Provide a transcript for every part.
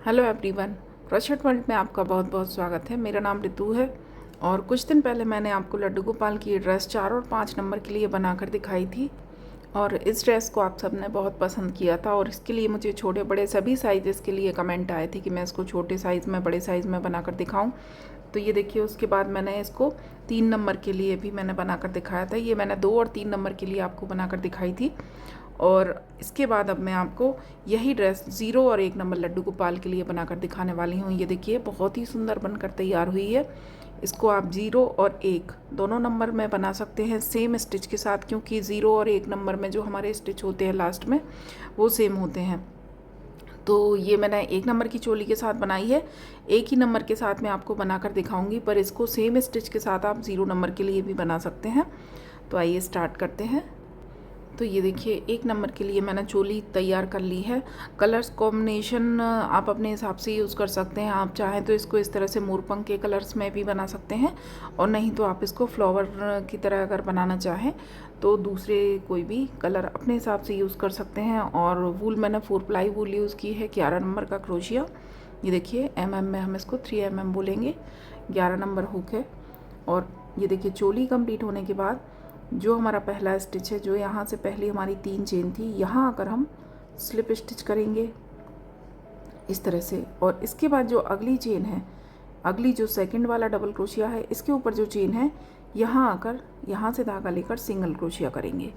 Hello everyone, crochet world में आपका बहुत बहुत स्वागत है। मेरा नाम रितु है और कुछ दिन पहले मैंने आपको लड्डू गोपाल की ड्रेस 4 और 5 नंबर के लिए बनाकर दिखाई थी और इस ड्रेस को आप सबने बहुत पसंद किया था और इसके लिए मुझे छोटे बड़े सभी साइज़ के लिए कमेंट आए थे कि मैं इसको छोटे साइज़ में बड़े साइज़ में बनाकर दिखाऊं। तो ये देखिए, उसके बाद मैंने इसको 3 नंबर के लिए भी मैंने बनाकर दिखाया था। ये मैंने 2 और 3 नंबर के लिए आपको बनाकर दिखाई थी और इसके बाद अब मैं आपको यही ड्रेस 0 और 1 नंबर लड्डू गोपाल के लिए बनाकर दिखाने वाली हूँ। ये देखिए, बहुत ही सुंदर बनकर तैयार हुई है। इसको आप 0 और 1 दोनों नंबर में बना सकते हैं सेम स्टिच के साथ, क्योंकि 0 और 1 नंबर में जो हमारे स्टिच होते हैं लास्ट में वो सेम होते हैं। तो ये मैंने 1 नंबर की चोली के साथ बनाई है, एक ही नंबर के साथ मैं आपको बनाकर दिखाऊंगी, पर इसको सेम स्टिच के साथ आप 0 नंबर के लिए भी बना सकते हैं। तो आइए स्टार्ट करते हैं। तो ये देखिए, 1 नंबर के लिए मैंने चोली तैयार कर ली है। कलर्स कॉम्बिनेशन आप अपने हिसाब से यूज़ कर सकते हैं। आप चाहें तो इसको इस तरह से मोरपंख के कलर्स में भी बना सकते हैं और नहीं तो आप इसको फ्लावर की तरह अगर बनाना चाहें तो दूसरे कोई भी कलर अपने हिसाब से यूज़ कर सकते हैं। और वूल मैंने 4 प्लाई वूल यूज़ की है, 11 नंबर का क्रोशिया। ये देखिए, में हम इसको 3 बोलेंगे, 11 नंबर हुक है। और ये देखिए, चोली कंप्लीट होने के बाद जो हमारा पहला स्टिच है, जो यहाँ से पहले हमारी 3 चेन थी, यहाँ आकर हम स्लिप स्टिच करेंगे इस तरह से। और इसके बाद जो अगली चेन है, अगली जो सेकंड वाला डबल क्रोशिया है, इसके ऊपर जो चेन है, यहाँ आकर यहाँ से धागा लेकर सिंगल क्रोशिया करेंगे।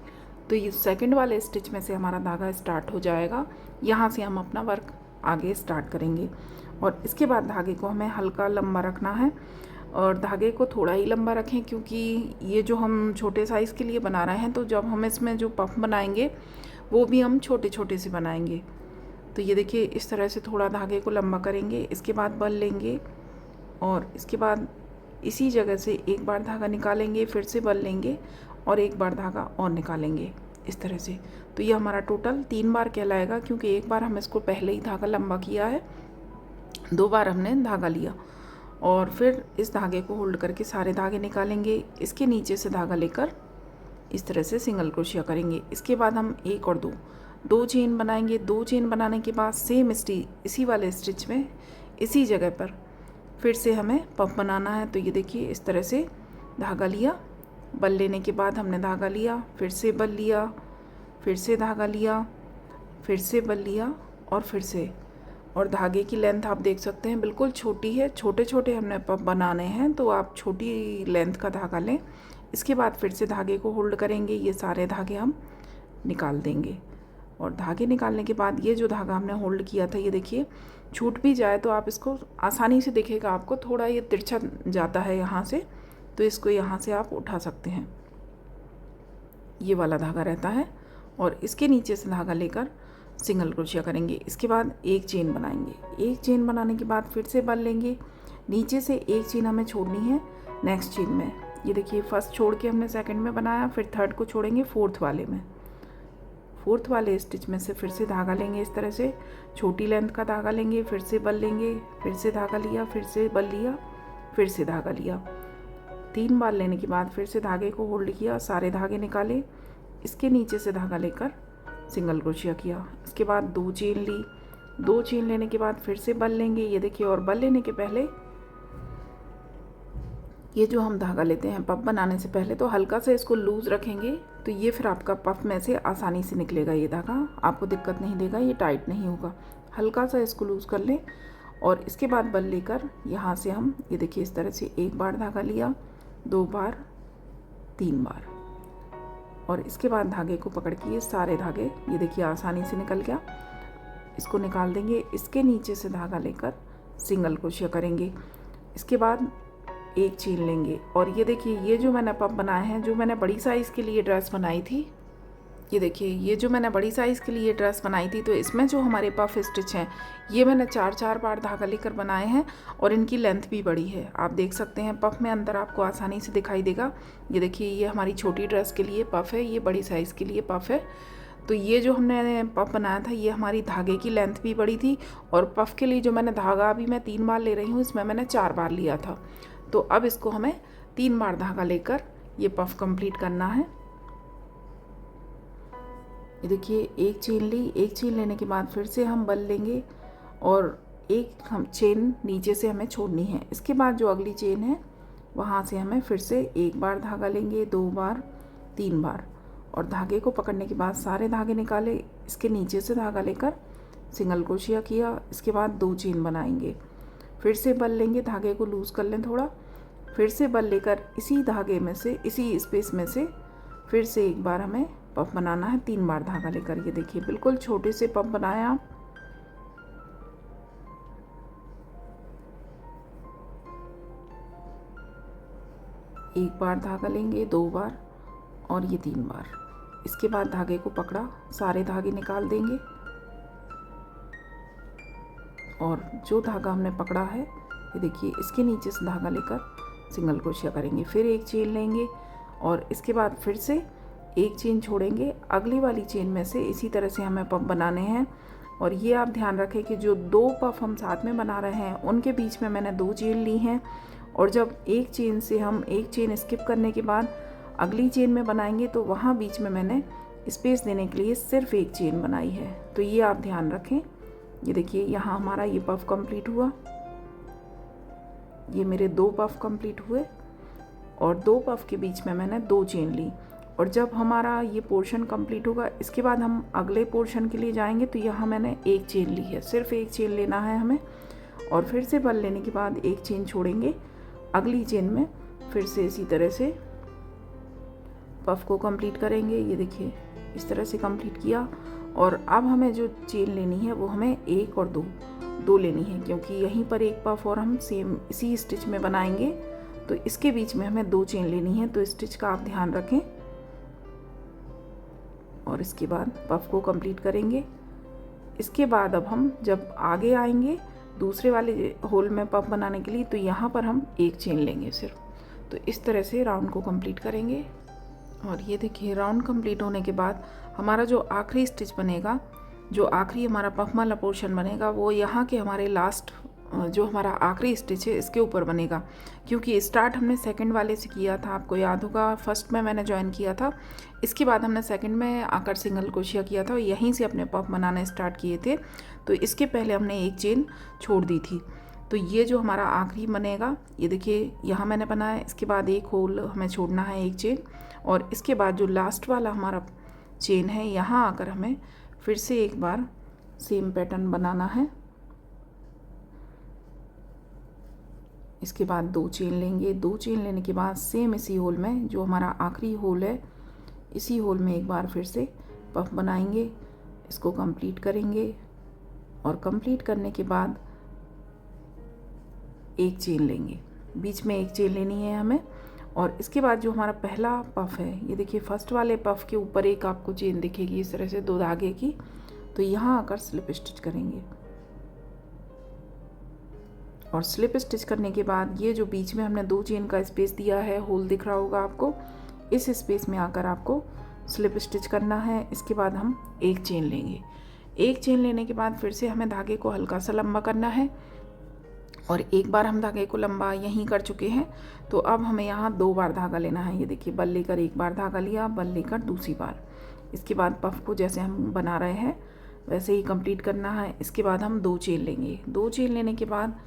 तो ये सेकंड वाले स्टिच में से हमारा धागा स्टार्ट हो जाएगा। यहाँ से हम अपना वर्क आगे स्टार्ट करेंगे और इसके बाद धागे को हमें हल्का लंबा रखना है और धागे को थोड़ा ही लंबा रखें, क्योंकि ये जो हम छोटे साइज़ के लिए बना रहे हैं, तो जब हम इसमें जो पफ बनाएंगे वो भी हम छोटे छोटे से बनाएंगे। तो ये देखिए, इस तरह से थोड़ा धागे को लंबा करेंगे, इसके बाद बल लेंगे और इसके बाद इसी जगह से एक बार धागा निकालेंगे, फिर से बल लेंगे और एक बार धागा और निकालेंगे इस तरह से। तो ये हमारा टोटल 3 बार कहलाएगा, क्योंकि एक बार हम इसको पहले ही धागा लंबा किया है, 2 बार हमने धागा लिया। और फिर इस धागे को होल्ड करके सारे धागे निकालेंगे, इसके नीचे से धागा लेकर इस तरह से सिंगल क्रोशिया करेंगे। इसके बाद हम 1 और 2 चेन बनाएंगे। 2 चेन बनाने के बाद सेम इसी वाले स्टिच में इसी जगह पर फिर से हमें पफ बनाना है। तो ये देखिए, इस तरह से धागा लिया, बल लेने के बाद हमने धागा लिया, फिर से बल लिया, फिर से धागा लिया, फिर से बल लिया और फिर से। और धागे की लेंथ आप देख सकते हैं बिल्कुल छोटी है, छोटे छोटे हमने पफ बनाने हैं, तो आप छोटी लेंथ का धागा लें। इसके बाद फिर से धागे को होल्ड करेंगे, ये सारे धागे हम निकाल देंगे। और धागे निकालने के बाद ये जो धागा हमने होल्ड किया था, ये देखिए, छूट भी जाए तो आप इसको आसानी से दिखेगा आपको, थोड़ा ये तिरछा जाता है यहाँ से, तो इसको यहाँ से आप उठा सकते हैं। ये वाला धागा रहता है और इसके नीचे से धागा लेकर सिंगल क्रोशिया करेंगे। इसके बाद 1 चेन बनाएंगे। 1 चेन बनाने के बाद फिर से बल लेंगे, नीचे से 1 चेन हमें छोड़नी है नेक्स्ट चेन में। ये देखिए, फर्स्ट छोड़ के हमने सेकंड में बनाया, फिर थर्ड को छोड़ेंगे फोर्थ वाले में। फोर्थ वाले स्टिच में से फिर से धागा लेंगे, इस तरह से छोटी लेंथ का धागा लेंगे, फिर से बल लेंगे, फिर से धागा लिया, फिर से बल लिया, फिर से धागा लिया। 3 बार लेने के बाद फिर से धागे को होल्ड किया, सारे धागे निकाले, इसके नीचे से धागा लेकर सिंगल क्रोशिया किया। इसके बाद 2 चेन ली, 2 चेन लेने के बाद फिर से बल लेंगे। ये देखिए, और बल लेने के पहले ये जो हम धागा लेते हैं पफ बनाने से पहले, तो हल्का सा इसको लूज़ रखेंगे, तो ये फिर आपका पफ में से आसानी से निकलेगा। ये धागा आपको दिक्कत नहीं देगा, ये टाइट नहीं होगा। हल्का सा इसको लूज़ कर लें और इसके बाद बल लेकर यहाँ से हम, ये देखिए, इस तरह से 1 बार धागा लिया, 2 बार, 3 बार और इसके बाद धागे को पकड़ के ये सारे धागे, ये देखिए, आसानी से निकल गया। इसको निकाल देंगे, इसके नीचे से धागा लेकर सिंगल क्रोशिया करेंगे। इसके बाद 1 चेन लेंगे और ये देखिए, ये जो मैंने पफ बनाए हैं, जो मैंने बड़ी साइज़ के लिए ड्रेस बनाई थी, ये देखिए, ये जो मैंने बड़ी साइज़ के लिए ड्रेस बनाई थी, तो इसमें जो हमारे पफ स्टिच हैं, ये मैंने 4-4 बार धागा लेकर बनाए हैं और इनकी लेंथ भी बड़ी है। आप देख सकते हैं, पफ में अंदर आपको आसानी से दिखाई देगा। ये देखिए, ये हमारी छोटी ड्रेस के लिए पफ है, ये बड़ी साइज़ के लिए पफ है। तो ये जो हमने पफ बनाया था, ये हमारी धागे की लेंथ भी बड़ी थी और पफ के लिए जो मैंने धागा अभी मैं 3 बार ले रही हूँ, इसमें मैंने 4 बार लिया था। तो अब इसको हमें 3 बार धागा लेकर ये पफ कंप्लीट करना है। ये देखिए, 1 चेन ली, 1 चेन लेने के बाद फिर से हम बल लेंगे और एक हम चेन नीचे से हमें छोड़नी है। इसके बाद जो अगली चेन है वहाँ से हमें फिर से एक बार धागा लेंगे, 2 बार, 3 बार, और धागे को पकड़ने के बाद सारे धागे निकाले, इसके नीचे से धागा लेकर सिंगल क्रोशिया किया। इसके बाद 2 चेन बनाएंगे, फिर से बल लेंगे, धागे को लूज़ कर लें थोड़ा, फिर से बल लेकर इसी धागे में से, इसी स्पेस में से फिर से एक बार हमें पफ बनाना है, 3 बार धागा लेकर। ये देखिए बिल्कुल छोटे से पफ बनाए आप। एक बार धागा लेंगे, 2 बार और ये 3 बार। इसके बाद धागे को पकड़ा, सारे धागे निकाल देंगे और जो धागा हमने पकड़ा है ये देखिए इसके नीचे से धागा लेकर सिंगल क्रोशिया करेंगे, फिर एक चेन लेंगे और इसके बाद फिर से एक चेन छोड़ेंगे। अगली वाली चेन में से इसी तरह से हमें पफ बनाने हैं। और ये आप ध्यान रखें कि जो 2 पफ हम साथ में बना रहे हैं उनके बीच में मैंने 2 चेन ली हैं, और जब एक चेन से हम एक चेन स्किप करने के बाद अगली चेन में बनाएंगे तो वहाँ बीच में मैंने स्पेस देने के लिए सिर्फ एक चेन बनाई है। तो ये आप ध्यान रखें। ये देखिए यहाँ हमारा ये पफ कंप्लीट हुआ, ये मेरे 2 पफ कंप्लीट हुए और 2 पफ के बीच में मैंने 2 चेन ली। और जब हमारा ये पोर्शन कंप्लीट होगा इसके बाद हम अगले पोर्शन के लिए जाएंगे तो यहाँ मैंने एक चेन ली है, सिर्फ एक चेन लेना है हमें, और फिर से बल लेने के बाद एक चेन छोड़ेंगे, अगली चेन में फिर से इसी तरह से पफ को कंप्लीट करेंगे। ये देखिए इस तरह से कंप्लीट किया। और अब हमें जो चेन लेनी है वो हमें 1 और 2 लेनी है, क्योंकि यहीं पर एक पफ और हम सेम इसी स्टिच में बनाएंगे तो इसके बीच में हमें 2 चेन लेनी है। तो स्टिच का आप ध्यान रखें और इसके बाद पफ को कंप्लीट करेंगे। इसके बाद अब हम जब आगे आएंगे दूसरे वाले होल में पफ बनाने के लिए तो यहाँ पर हम एक चेन लेंगे सिर्फ। तो इस तरह से राउंड को कंप्लीट करेंगे। और ये देखिए राउंड कंप्लीट होने के बाद हमारा जो आखिरी स्टिच बनेगा, जो आखिरी हमारा पफ वाला पोर्शन बनेगा वो यहाँ के हमारे लास्ट जो हमारा आखिरी स्टिच है इसके ऊपर बनेगा, क्योंकि स्टार्ट हमने सेकंड वाले से किया था, आपको याद होगा फर्स्ट में मैंने ज्वाइन किया था, इसके बाद हमने सेकंड में आकर सिंगल क्रोशिया किया था, यहीं से अपने पफ बनाने स्टार्ट किए थे। तो इसके पहले हमने एक चेन छोड़ दी थी। तो ये जो हमारा आखिरी बनेगा, ये देखिए यहाँ मैंने बनाया, इसके बाद एक होल हमें छोड़ना है एक चेन, और इसके बाद जो लास्ट वाला हमारा चेन है यहाँ आकर हमें फिर से एक बार सेम पैटर्न बनाना है। इसके बाद 2 चेन लेंगे, 2 चेन लेने के बाद सेम इसी होल में जो हमारा आखिरी होल है इसी होल में एक बार फिर से पफ बनाएंगे, इसको कंप्लीट करेंगे और कंप्लीट करने के बाद एक चेन लेंगे, बीच में एक चेन लेनी है हमें। और इसके बाद जो हमारा पहला पफ है, ये देखिए फर्स्ट वाले पफ के ऊपर एक आपको चेन दिखेगी इस तरह से 2 धागे की, तो यहाँ आकर स्लिप स्टिच करेंगे। और स्लिप स्टिच करने के बाद ये जो बीच में हमने 2 चेन का स्पेस दिया है, होल दिख रहा होगा आपको, इस स्पेस में आकर आपको स्लिप स्टिच करना है। इसके बाद हम एक चेन लेंगे, एक चेन लेने के बाद फिर से हमें धागे को हल्का सा लंबा करना है, और एक बार हम धागे को लंबा यहीं कर चुके हैं तो अब हमें यहाँ 2 बार धागा लेना है। ये देखिए बल लेकर एक बार धागा लिया, बल लेकर दूसरी बार। इसके बाद पफ को जैसे हम बना रहे हैं वैसे ही कंप्लीट करना है। इसके बाद हम 2 चेन लेंगे, 2 चेन लेने के बाद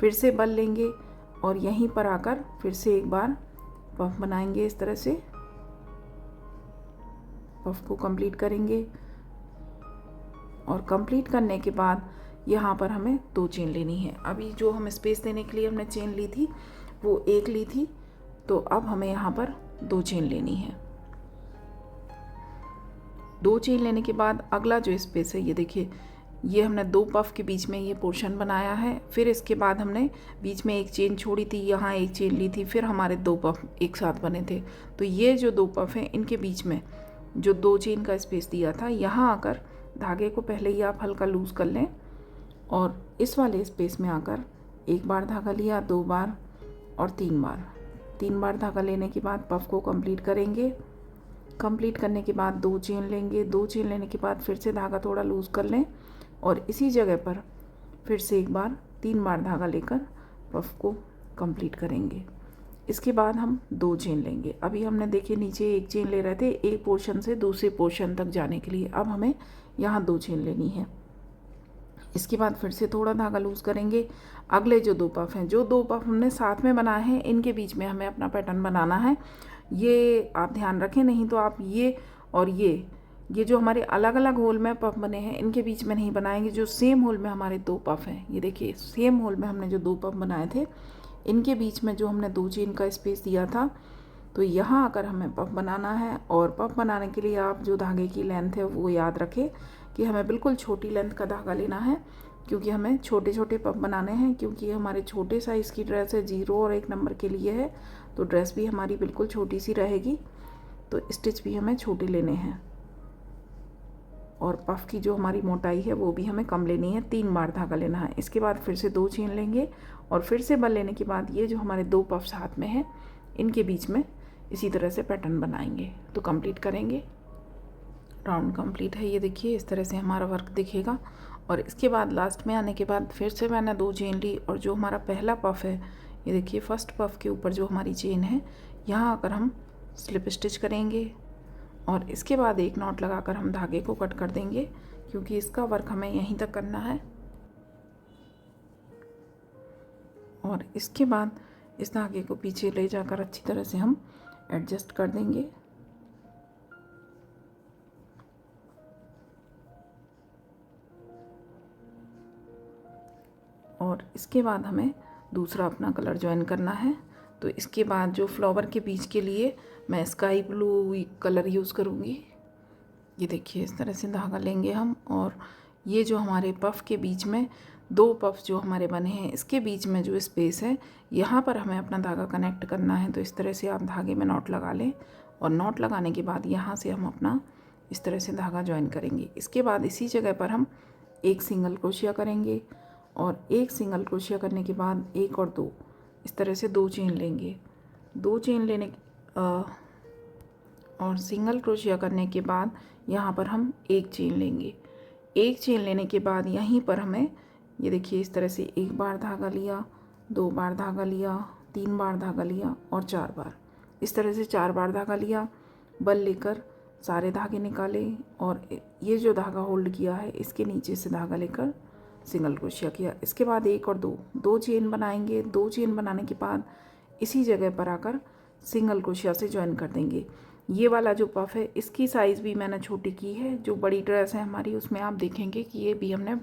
फिर से बल लेंगे और यहीं पर आकर फिर से एक बार पफ बनाएंगे, इस तरह से पफ को कंप्लीट करेंगे। और कंप्लीट करने के बाद यहाँ पर हमें 2 चेन लेनी है। अभी जो हम स्पेस देने के लिए हमने चेन ली थी वो एक ली थी, तो अब हमें यहाँ पर 2 चेन लेनी है। 2 चेन लेने के बाद अगला जो स्पेस है, ये देखिए ये हमने 2 पफ के बीच में ये पोर्शन बनाया है, फिर इसके बाद हमने बीच में एक चेन छोड़ी थी, यहाँ एक चेन ली थी, फिर हमारे 2 पफ एक साथ बने थे। तो ये जो 2 पफ हैं इनके बीच में जो 2 चेन का स्पेस दिया था, यहाँ आकर धागे को पहले ही आप हल्का लूज़ कर लें और इस वाले स्पेस में आकर एक बार धागा लिया, 2 बार और 3 बार। 3 बार धागा लेने के बाद पफ को कंप्लीट करेंगे। कंप्लीट करने के बाद 2 चेन लेंगे, 2 चेन लेने के बाद फिर से धागा थोड़ा लूज़ कर लें और इसी जगह पर फिर से एक बार 3 बार धागा लेकर पफ को कंप्लीट करेंगे। इसके बाद हम 2 चेन लेंगे। अभी हमने देखिए नीचे एक चेन ले रहे थे एक पोर्शन से दूसरे पोर्शन तक जाने के लिए, अब हमें यहाँ 2 चेन लेनी है। इसके बाद फिर से थोड़ा धागा लूज़ करेंगे। अगले जो 2 पफ हैं, जो 2 पफ हमने साथ में बनाए हैं, इनके बीच में हमें अपना पैटर्न बनाना है। ये आप ध्यान रखें, नहीं तो आप ये और ये जो हमारे अलग अलग होल में पफ बने हैं, इनके बीच में नहीं बनाएंगे। जो सेम होल में हमारे 2 पफ हैं, ये देखिए सेम होल में हमने जो 2 पफ बनाए थे, इनके बीच में जो हमने 2 चेन का स्पेस दिया था, तो यहाँ आकर हमें पफ बनाना है। और पफ बनाने के लिए आप जो धागे की लेंथ है वो याद रखें कि हमें बिल्कुल छोटी लेंथ का धागा लेना है, क्योंकि हमें छोटे छोटे पफ बनाने हैं। क्योंकि हमारे छोटे साइज़ की ड्रेस है, 0 और 1 नंबर के लिए है, तो ड्रेस भी हमारी बिल्कुल छोटी सी रहेगी, तो स्टिच भी हमें छोटे लेने हैं। और पफ की जो हमारी मोटाई है वो भी हमें कम लेनी है, 3 बार धागा लेना है। इसके बाद फिर से 2 चेन लेंगे और फिर से बल लेने के बाद ये जो हमारे 2 पफ साथ में हैं, इनके बीच में इसी तरह से पैटर्न बनाएंगे। तो कंप्लीट करेंगे। राउंड कंप्लीट है, ये देखिए इस तरह से हमारा वर्क दिखेगा। और इसके बाद लास्ट में आने के बाद फिर से मैंने 2 चेन ली और जो हमारा पहला पफ है, ये देखिए फर्स्ट पफ के ऊपर जो हमारी चेन है, यहाँ आकर हम स्लिप स्टिच करेंगे। और इसके बाद एक नॉट लगाकर हम धागे को कट कर देंगे, क्योंकि इसका वर्क हमें यहीं तक करना है। और इसके बाद इस धागे को पीछे ले जाकर अच्छी तरह से हम एडजस्ट कर देंगे। और इसके बाद हमें दूसरा अपना कलर ज्वाइन करना है। तो इसके बाद जो फ्लावर के बीच के लिए मैं स्काई ब्लू कलर यूज़ करूँगी। ये देखिए इस तरह से धागा लेंगे हम, और ये जो हमारे पफ के बीच में 2 पफ जो हमारे बने हैं, इसके बीच में जो स्पेस है, यहाँ पर हमें अपना धागा कनेक्ट करना है। तो इस तरह से आप धागे में नॉट लगा लें, और नॉट लगाने के बाद यहाँ से हम अपना इस तरह से धागा ज्वाइन करेंगे। इसके बाद इसी जगह पर हम एक सिंगल क्रोशिया करेंगे, और एक सिंगल क्रोशिया करने के बाद 1 और 2 इस तरह से 2 चेन लेंगे। 2 चेन लेने और सिंगल क्रोशिया करने के बाद यहाँ पर हम 1 चेन लेंगे। 1 चेन लेने के बाद यहीं पर हमें ये देखिए इस तरह से 1 बार धागा लिया, 2 बार धागा लिया, 3 बार धागा लिया और 4 बार, इस तरह से 4 बार धागा लिया। बल लेकर सारे धागे निकाले, और ये जो धागा होल्ड किया है इसके नीचे से धागा लेकर सिंगल क्रोशिया किया। इसके बाद 1 और 2 चेन बनाएंगे। 2 चेन बनाने के बाद इसी जगह पर आकर सिंगल क्रोशिया से ज्वाइन कर देंगे। ये वाला जो पफ है, इसकी साइज़ भी मैंने छोटी की है। जो बड़ी ड्रेस है हमारी, उसमें आप देखेंगे कि ये भी हमने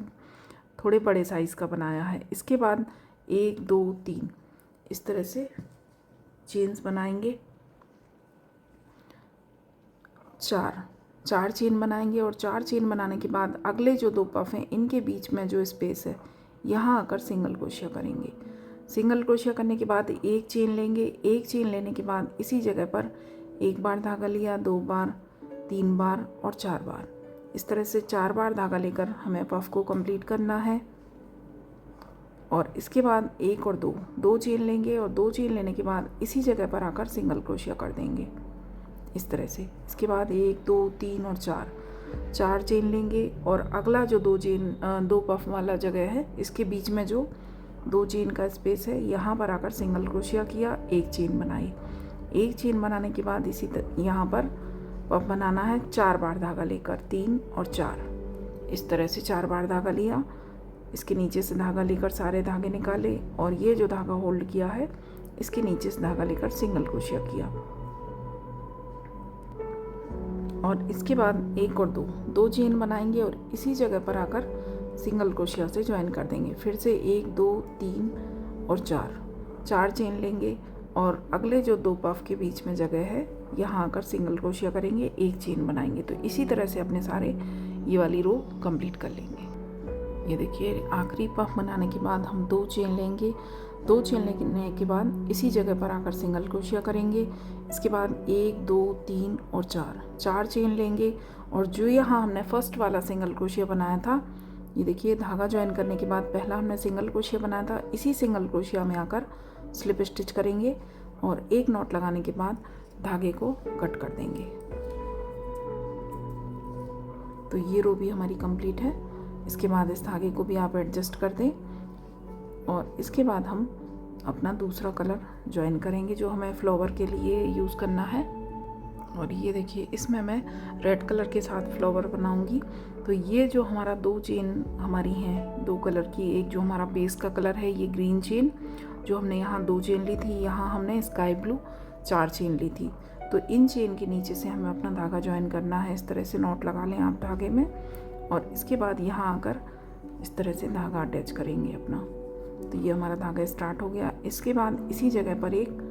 थोड़े बड़े साइज़ का बनाया है। इसके बाद 1 2 3 इस तरह से चेन्स बनाएंगे। 4 चेन बनाएंगे, और 4 चेन बनाने के बाद अगले जो 2 पफ हैं, इनके बीच में जो स्पेस है, यहाँ आकर सिंगल क्रोशिया करेंगे। सिंगल क्रोशिया करने के बाद 1 चेन लेंगे। 1 चेन लेने के बाद इसी जगह पर 1 बार धागा लिया, 2 बार, 3 बार और 4 बार, इस तरह से 4 बार धागा लेकर हमें पफ को कंप्लीट करना है। और इसके बाद 1 और 2 चेन लेंगे, और 2 चेन लेने के बाद इसी जगह पर आकर सिंगल क्रोशिया कर देंगे इस तरह से। इसके बाद 1 2 3 और 4 चेन लेंगे, और अगला जो 2 पफ वाला जगह है, इसके बीच में जो 2 चेन का स्पेस है, यहाँ पर आकर सिंगल क्रोशिया किया, 1 चेन बनाई। 1 चेन बनाने के बाद इसी यहाँ पर पफ बनाना है 4 बार धागा लेकर, 3 और 4, इस तरह से 4 बार धागा लिया। इसके नीचे से धागा लेकर सारे धागे निकाले, और ये जो धागा होल्ड किया है इसके नीचे से धागा लेकर सिंगल क्रोशिया किया। और इसके बाद 1 और 2 चेन बनाएंगे, और इसी जगह पर आकर सिंगल क्रोशिया से ज्वाइन कर देंगे। फिर से 1 2 3 और 4 चेन लेंगे, और अगले जो 2 पफ के बीच में जगह है, यहाँ आकर सिंगल क्रोशिया करेंगे, 1 चेन बनाएंगे। तो इसी तरह से अपने सारे ये वाली रो कंप्लीट कर लेंगे। ये देखिए आखिरी पफ बनाने के बाद हम 2 चेन लेंगे। 2 चेन लेने के बाद इसी जगह पर आकर सिंगल क्रोशिया करेंगे। इसके बाद 1 2 3 और 4 चेन लेंगे, और जो यहाँ हमने फर्स्ट वाला सिंगल क्रोशिया बनाया था, ये देखिए धागा ज्वाइन करने के बाद पहला हमने सिंगल क्रोशिया बनाया था, इसी सिंगल क्रोशिया में आकर स्लिप स्टिच करेंगे, और 1 नॉट लगाने के बाद धागे को कट कर देंगे। तो ये रो भी हमारी कंप्लीट है। इसके बाद इस धागे को भी आप एडजस्ट कर दें, और इसके बाद हम अपना दूसरा कलर ज्वाइन करेंगे जो हमें फ्लावर के लिए यूज़ करना है। और ये देखिए इसमें मैं रेड कलर के साथ फ्लावर बनाऊंगी। तो ये जो हमारा 2 चेन हमारी हैं 2 कलर की, एक जो हमारा बेस का कलर है ये ग्रीन चेन जो हमने यहाँ 2 चेन ली थी, यहाँ हमने स्काई ब्लू 4 चेन ली थी। तो इन चेन के नीचे से हमें अपना धागा ज्वाइन करना है। इस तरह से नॉट लगा लें आप धागे में, और इसके बाद यहाँ आकर इस तरह से धागा अटैच करेंगे अपना। तो ये हमारा धागा स्टार्ट हो गया। इसके बाद इसी जगह पर एक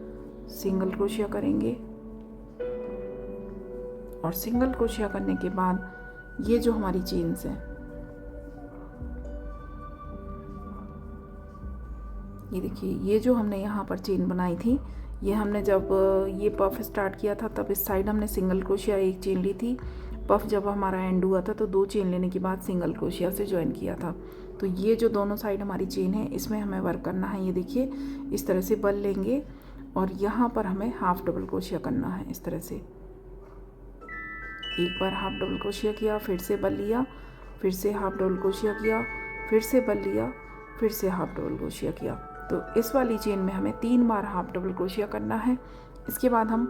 सिंगल क्रोशिया करेंगे, और सिंगल क्रोशिया करने के बाद ये जो हमारी चेन्स हैं, ये देखिए ये जो हमने यहाँ पर चेन बनाई थी, ये हमने जब ये पफ स्टार्ट किया था तब इस साइड हमने सिंगल क्रोशिया 1 चेन ली थी। पफ जब हमारा एंड हुआ था तो 2 चेन लेने के बाद सिंगल क्रोशिया से ज्वाइन किया था। तो ये जो दोनों साइड हमारी चेन है इसमें हमें वर्क करना है। ये देखिए इस तरह से बल लेंगे और यहाँ पर हमें हाफ डबल क्रोशिया करना है। इस तरह से एक बार हाफ डबल क्रोशिया किया, फिर से बल लिया, फिर से हाफ डबल क्रोशिया किया, फिर से बल लिया, फिर से हाफ डबल क्रोशिया किया। तो इस वाली चेन में हमें 3 बार हाफ डबल क्रोशिया करना है। इसके बाद हम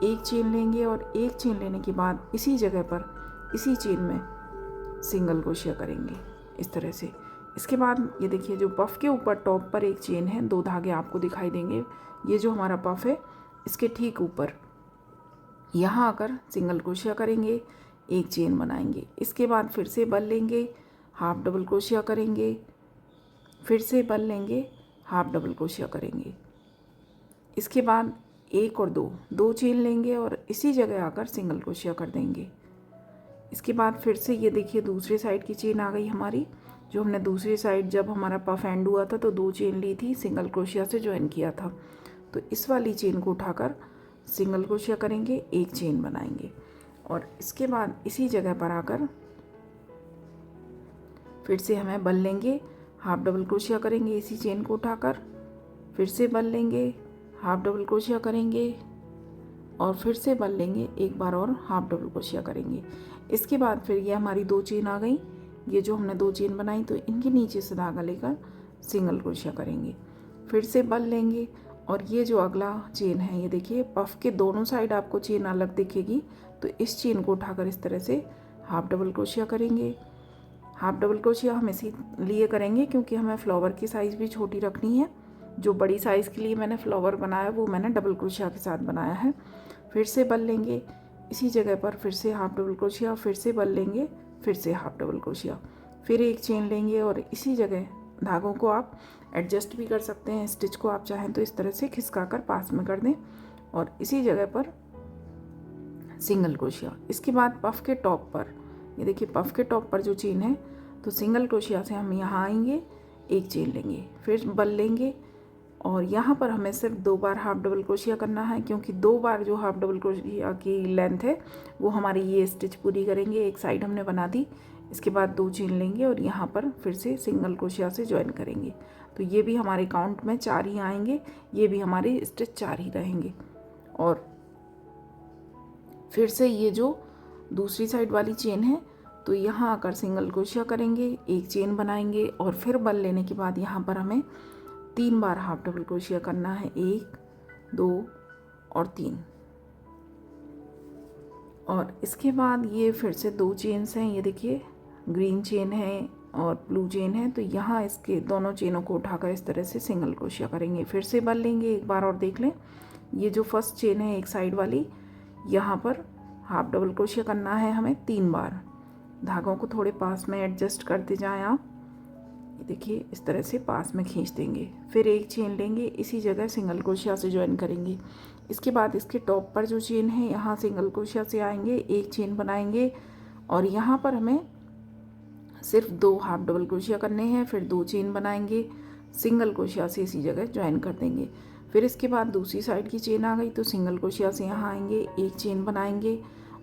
एक चेन लेंगे और एक चेन लेने के बाद इसी जगह पर इसी चेन में सिंगल क्रोशिया करेंगे इस तरह से। इसके बाद ये देखिए जो पफ के ऊपर टॉप पर एक चेन है, 2 धागे आपको दिखाई देंगे। ये जो हमारा पफ है इसके ठीक ऊपर यहाँ आकर सिंगल क्रोशिया करेंगे, एक चेन बनाएंगे। इसके बाद फिर से बल लेंगे, हाफ डबल क्रोशिया करेंगे, फिर से बल लेंगे, हाफ डबल क्रोशिया करेंगे। इसके बाद 1 और 2 चेन लेंगे और इसी जगह आकर सिंगल क्रोशिया कर देंगे। इसके बाद फिर से ये देखिए दूसरी साइड की चेन आ गई हमारी, जो हमने दूसरी साइड जब हमारा पफ एंड हुआ था तो 2 चेन ली थी, सिंगल क्रोशिया से ज्वाइन किया था। तो इस वाली चेन को उठाकर सिंगल क्रोशिया करेंगे, एक चेन बनाएंगे और इसके बाद इसी जगह पर आकर फिर से हमें बल लेंगे, हाफ डबल क्रोशिया करेंगे इसी चेन को उठाकर, फिर से बल लेंगे, हाफ डबल क्रोशिया करेंगे और फिर से बल लेंगे, एक बार और हाफ डबल क्रोशिया करेंगे। इसके बाद फिर ये हमारी 2 चेन आ गई। ये जो हमने 2 चेन बनाई तो इनके नीचे से धागा लेकर सिंगल क्रोशिया करेंगे, फिर से बल लेंगे और ये जो अगला चेन है ये देखिए पफ के दोनों साइड आपको चेन अलग दिखेगी। तो इस चेन को उठाकर इस तरह से हाफ डबल क्रोशिया करेंगे। हाफ डबल क्रोशिया हम इसीलिए करेंगे क्योंकि हमें फ्लावर की साइज़ भी छोटी रखनी है। जो बड़ी साइज़ के लिए मैंने फ्लावर बनाया वो मैंने डबल क्रोशिया के साथ बनाया है। फिर से बल लेंगे इसी जगह पर, फिर से हाफ डबल क्रोशिया, फिर से बल लेंगे, फिर से हाफ डबल क्रोशिया, फिर एक चेन लेंगे और इसी जगह धागों को आप एडजस्ट भी कर सकते हैं। स्टिच को आप चाहें तो इस तरह से खिसका कर पास में कर दें और इसी जगह पर सिंगल क्रोशिया। इसके बाद पफ के टॉप पर ये देखिए पफ के टॉप पर जो चेन है तो सिंगल क्रोशिया से हम यहाँ आएंगे, एक चेन लेंगे, फिर बल लेंगे और यहाँ पर हमें सिर्फ 2 बार हाफ डबल क्रोशिया करना है क्योंकि 2 बार जो हाफ डबल क्रोशिया की लेंथ है वो हमारी ये स्टिच पूरी करेंगे। एक साइड हमने बना दी, इसके बाद 2 चेन लेंगे और यहाँ पर फिर से सिंगल क्रोशिया से ज्वाइन करेंगे। तो ये भी हमारे काउंट में 4 ही आएंगे, ये भी हमारे स्टिच 4 ही रहेंगे। और फिर से ये जो दूसरी साइड वाली चेन है तो यहाँ आकर सिंगल क्रोशिया करेंगे, एक चेन बनाएंगे और फिर बल लेने के बाद यहाँ पर हमें 3 बार हाफ डबल क्रोशिया करना है, 1, 2 और 3। और इसके बाद ये फिर से 2 चेन्स हैं, ये देखिए ग्रीन चेन है और ब्लू चेन है। तो यहाँ इसके दोनों चेनों को उठाकर इस तरह से सिंगल क्रोशिया करेंगे, फिर से बल लेंगे, एक बार और देख लें। ये जो फर्स्ट चेन है एक साइड वाली, यहाँ पर हाफ डबल क्रोशिया करना है हमें 3 बार। धागों को थोड़े पास में एडजस्ट करते जाएं आप, ये देखिए इस तरह से पास में खींच देंगे, फिर एक चेन लेंगे, इसी जगह सिंगल क्रोशिया से ज्वाइन करेंगे। इसके बाद इसके टॉप पर जो चेन है यहाँ सिंगल क्रोशिया से आएंगे, एक चेन बनाएंगे और यहाँ पर हमें सिर्फ 2 हाफ डबल क्रोशिया करने हैं, फिर 2 चेन बनाएंगे, सिंगल क्रोशिया से इसी जगह ज्वाइन कर देंगे। फिर इसके बाद दूसरी साइड की चेन आ गई तो सिंगल क्रोशिया से यहाँ आएंगे, एक चेन बनाएंगे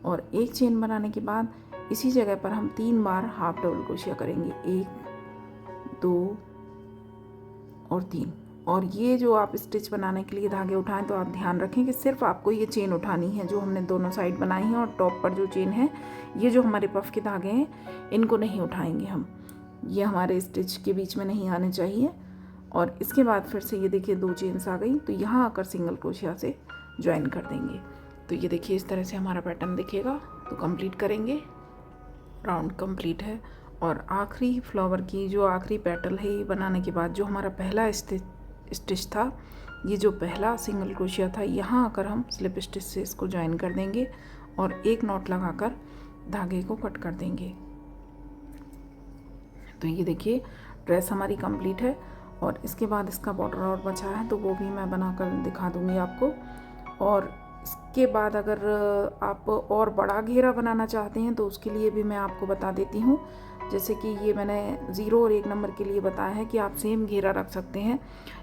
और एक चेन बनाने के बाद इसी जगह पर हम 3 बार हाफ डबल क्रोशिया करेंगे, 1, 2 और 3। और ये जो आप स्टिच बनाने के लिए धागे उठाएं तो आप ध्यान रखें कि सिर्फ आपको ये चेन उठानी है जो हमने दोनों साइड बनाई है, और टॉप पर जो चेन है ये जो हमारे पफ के धागे हैं इनको नहीं उठाएंगे हम, ये हमारे स्टिच के बीच में नहीं आने चाहिए। और इसके बाद फिर से ये देखिए 2 चेन्स आ गई तो यहाँ आकर सिंगल क्रोशिया से ज्वाइन कर देंगे। तो ये देखिए इस तरह से हमारा पैटर्न दिखेगा। तो कंप्लीट करेंगे, राउंड कंप्लीट है। और आखिरी फ्लावर की जो आखिरी पेटल है ये बनाने के बाद जो हमारा पहला स्टिच था, ये जो पहला सिंगल क्रोशिया था, यहाँ आकर हम स्लिप स्टिच से इसको ज्वाइन कर देंगे और एक नॉट लगाकर धागे को कट कर देंगे। तो ये देखिए ड्रेस हमारी कंप्लीट है। और इसके बाद इसका बॉर्डर और बचा है तो वो भी मैं बनाकर दिखा दूँगी आपको। और इसके बाद अगर आप और बड़ा घेरा बनाना चाहते हैं तो उसके लिए भी मैं आपको बता देती हूँ। जैसे कि ये मैंने 0 और 1 नंबर के लिए बताया है कि आप सेम घेरा रख सकते हैं,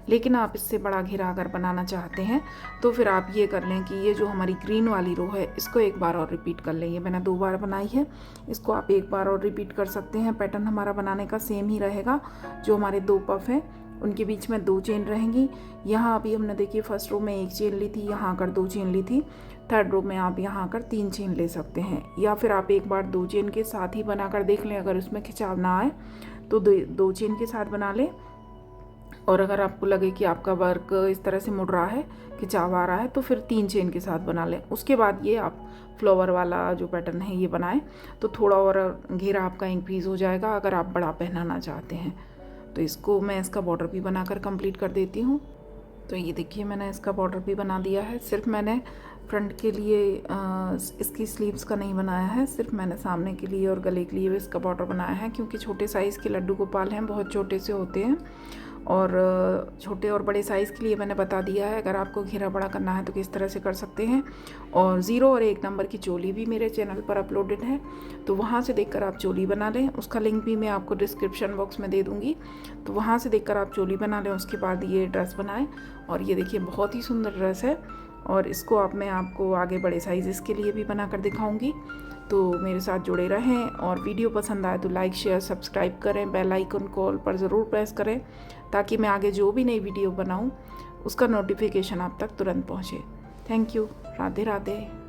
लेकिन आप इससे बड़ा घेरा अगर बनाना चाहते हैं तो फिर आप ये कर लें कि ये जो हमारी ग्रीन वाली रो है इसको एक बार और रिपीट कर लें। ये मैंने 2 बार बनाई है, इसको आप एक बार और रिपीट कर सकते हैं। पैटर्न हमारा बनाने का सेम ही रहेगा। जो हमारे 2 पफ हैं उनके बीच में 2 चेन रहेंगी। यहाँ अभी हमने देखिए फर्स्ट रो में 1 चेन ली थी, यहाँ आकर 2 चेन ली थी। थर्ड रो में आप यहाँ आकर 3 चेन ले सकते हैं, या फिर आप एक बार 2 चेन के साथ ही बनाकर देख लें। अगर उसमें खिंचाव ना आए तो 2 चेन के साथ बना लें। और अगर आपको लगे कि आपका वर्क इस तरह से मुड़ रहा है, खिंचाव आ रहा है, तो फिर 3 चेन के साथ बना लें। उसके बाद ये आप फ्लावर वाला जो पैटर्न है ये बनाएं तो थोड़ा और घेरा आपका इंक्रीज़ हो जाएगा अगर आप बड़ा पहनाना चाहते हैं। तो इसको मैं इसका बॉर्डर भी बनाकर कंप्लीट कर देती हूँ। तो ये देखिए मैंने इसका बॉर्डर भी बना दिया है। सिर्फ मैंने फ्रंट के लिए इसकी स्लीव्स का नहीं बनाया है, सिर्फ मैंने सामने के लिए और गले के लिए इसका बॉर्डर बनाया है, क्योंकि छोटे साइज़ के लड्डू गोपाल हैं, बहुत छोटे से होते हैं। और छोटे और बड़े साइज़ के लिए मैंने बता दिया है। अगर आपको घेरा बड़ा करना है तो किस तरह से कर सकते हैं। और 0 और 1 नंबर की चोली भी मेरे चैनल पर अपलोडेड है, तो वहाँ से देखकर आप चोली बना लें। उसका लिंक भी मैं आपको डिस्क्रिप्शन बॉक्स में दे दूँगी, तो वहाँ से देखकर आप चोली बना लें। उसके बाद ये ड्रेस बनाएं। और ये देखिए बहुत ही सुंदर ड्रेस है, और इसको मैं आपको आगे बड़े साइज़ के लिए भी बना कर दिखाऊँगी। तो मेरे साथ जुड़े रहें, और वीडियो पसंद आए तो लाइक शेयर सब्सक्राइब करें। बेल आइकन कॉल पर ज़रूर प्रेस करें ताकि मैं आगे जो भी नई वीडियो बनाऊं उसका नोटिफिकेशन आप तक तुरंत पहुंचे। Thank you. राधे राधे।